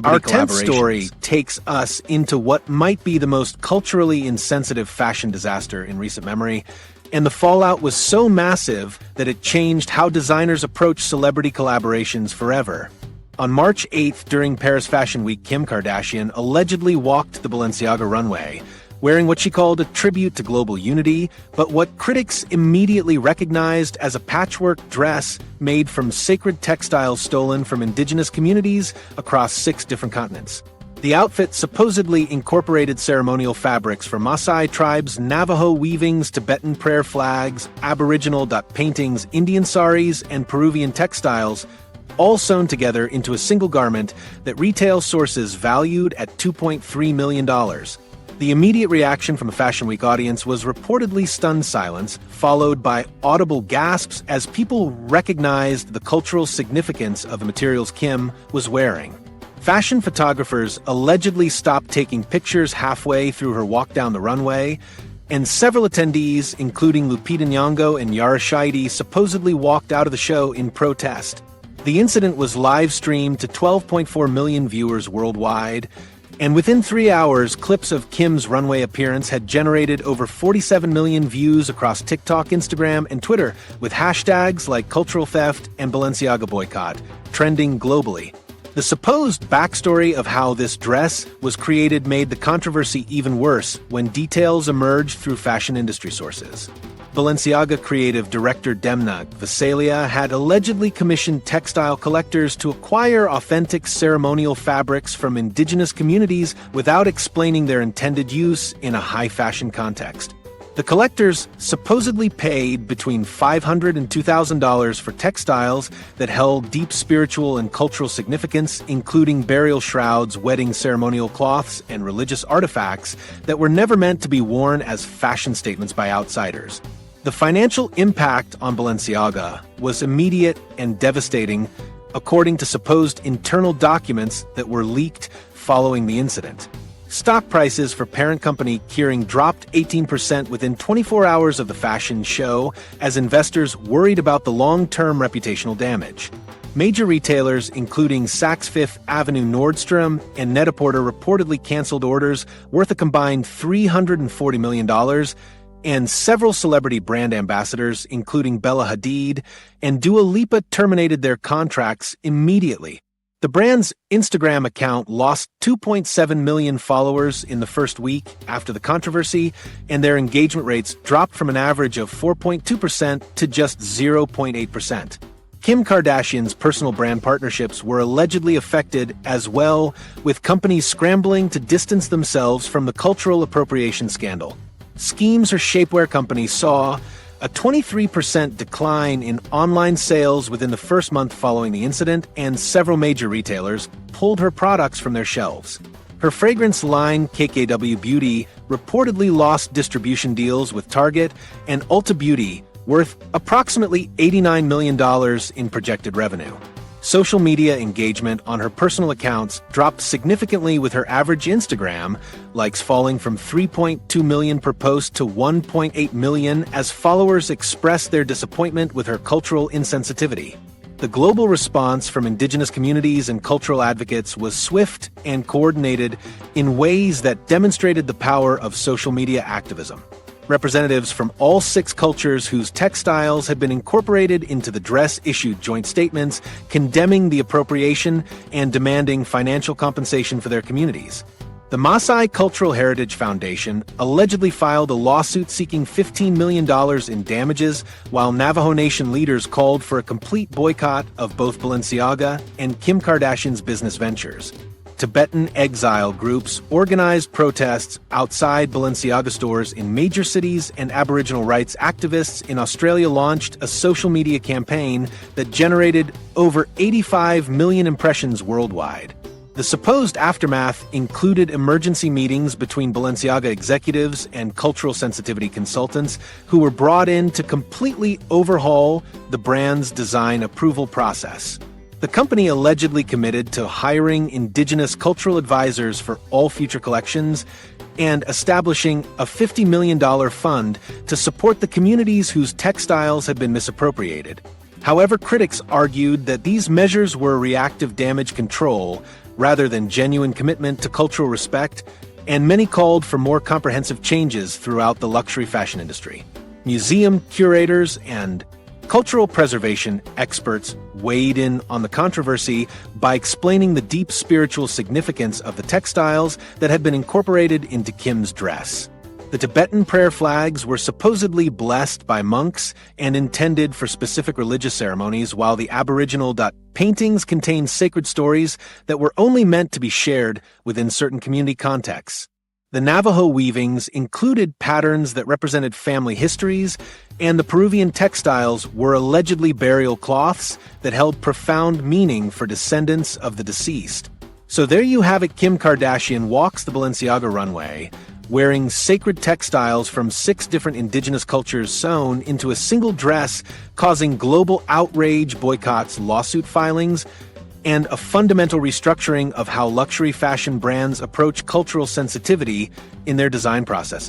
Our 10th story takes us into what might be the most culturally insensitive fashion disaster in recent memory, and the fallout was so massive that it changed how designers approach celebrity collaborations forever. On March 8th, during Paris Fashion Week, Kim Kardashian allegedly walked the Balenciaga runway, wearing what she called a tribute to global unity, but what critics immediately recognized as a patchwork dress made from sacred textiles stolen from indigenous communities across 6 different continents. The outfit supposedly incorporated ceremonial fabrics from Maasai tribes, Navajo weavings, Tibetan prayer flags, Aboriginal paintings, Indian saris, and Peruvian textiles, all sewn together into a single garment that retail sources valued at $2.3 million. The immediate reaction from the Fashion Week audience was reportedly stunned silence, followed by audible gasps as people recognized the cultural significance of the materials Kim was wearing. Fashion photographers allegedly stopped taking pictures halfway through her walk down the runway, and several attendees, including Lupita Nyong'o and Yara Shahidi, supposedly walked out of the show in protest. The incident was live-streamed to 12.4 million viewers worldwide, and within 3 hours, clips of Kim's runway appearance had generated over 47 million views across TikTok, Instagram, and Twitter, with hashtags like cultural theft and Balenciaga boycott trending globally. The supposed backstory of how this dress was created made the controversy even worse when details emerged through fashion industry sources. Balenciaga creative director Demna Gvasalia had allegedly commissioned textile collectors to acquire authentic ceremonial fabrics from indigenous communities without explaining their intended use in a high-fashion context. The collectors supposedly paid between $500 and $2,000 for textiles that held deep spiritual and cultural significance, including burial shrouds, wedding ceremonial cloths, and religious artifacts that were never meant to be worn as fashion statements by outsiders. The financial impact on Balenciaga was immediate and devastating, according to supposed internal documents that were leaked following the incident. Stock prices for parent company Kering dropped 18% within 24 hours of the fashion show as investors worried about the long-term reputational damage. Major retailers, including Saks Fifth Avenue Nordstrom and Net-a-Porter, reportedly canceled orders worth a combined $340 million, and several celebrity brand ambassadors, including Bella Hadid and Dua Lipa, terminated their contracts immediately. The brand's Instagram account lost 2.7 million followers in the first week after the controversy, and their engagement rates dropped from an average of 4.2% to just 0.8%. Kim Kardashian's personal brand partnerships were allegedly affected as well, with companies scrambling to distance themselves from the cultural appropriation scandal. Schemes her shapewear company saw a 23% decline in online sales within the first month following the incident, and several major retailers pulled her products from their shelves. Her fragrance line, KKW Beauty, reportedly lost distribution deals with Target and Ulta Beauty, worth approximately $89 million in projected revenue. Social media engagement on her personal accounts dropped significantly, with her average Instagram likes falling from 3.2 million per post to 1.8 million as followers expressed their disappointment with her cultural insensitivity. The global response from indigenous communities and cultural advocates was swift and coordinated in ways that demonstrated the power of social media activism. Representatives from all 6 cultures whose textiles had been incorporated into the dress issued joint statements condemning the appropriation and demanding financial compensation for their communities. The Maasai Cultural Heritage Foundation allegedly filed a lawsuit seeking $15 million in damages, while Navajo Nation leaders called for a complete boycott of both Balenciaga and Kim Kardashian's business ventures. Tibetan exile groups organized protests outside Balenciaga stores in major cities, and Aboriginal rights activists in Australia launched a social media campaign that generated over 85 million impressions worldwide. The supposed aftermath included emergency meetings between Balenciaga executives and cultural sensitivity consultants who were brought in to completely overhaul the brand's design approval process. The company allegedly committed to hiring indigenous cultural advisors for all future collections and establishing a $50 million fund to support the communities whose textiles had been misappropriated. However, critics argued that these measures were reactive damage control rather than genuine commitment to cultural respect, and many called for more comprehensive changes throughout the luxury fashion industry. Museum curators and cultural preservation experts weighed in on the controversy by explaining the deep spiritual significance of the textiles that had been incorporated into Kim's dress. The Tibetan prayer flags were supposedly blessed by monks and intended for specific religious ceremonies, while the Aboriginal paintings contained sacred stories that were only meant to be shared within certain community contexts. The Navajo weavings included patterns that represented family histories, and the Peruvian textiles were allegedly burial cloths that held profound meaning for descendants of the deceased. So there you have it. Kim Kardashian walks the Balenciaga runway, wearing sacred textiles from 6 different indigenous cultures sewn into a single dress, causing global outrage, boycotts, lawsuit filings, and a fundamental restructuring of how luxury fashion brands approach cultural sensitivity in their design processes.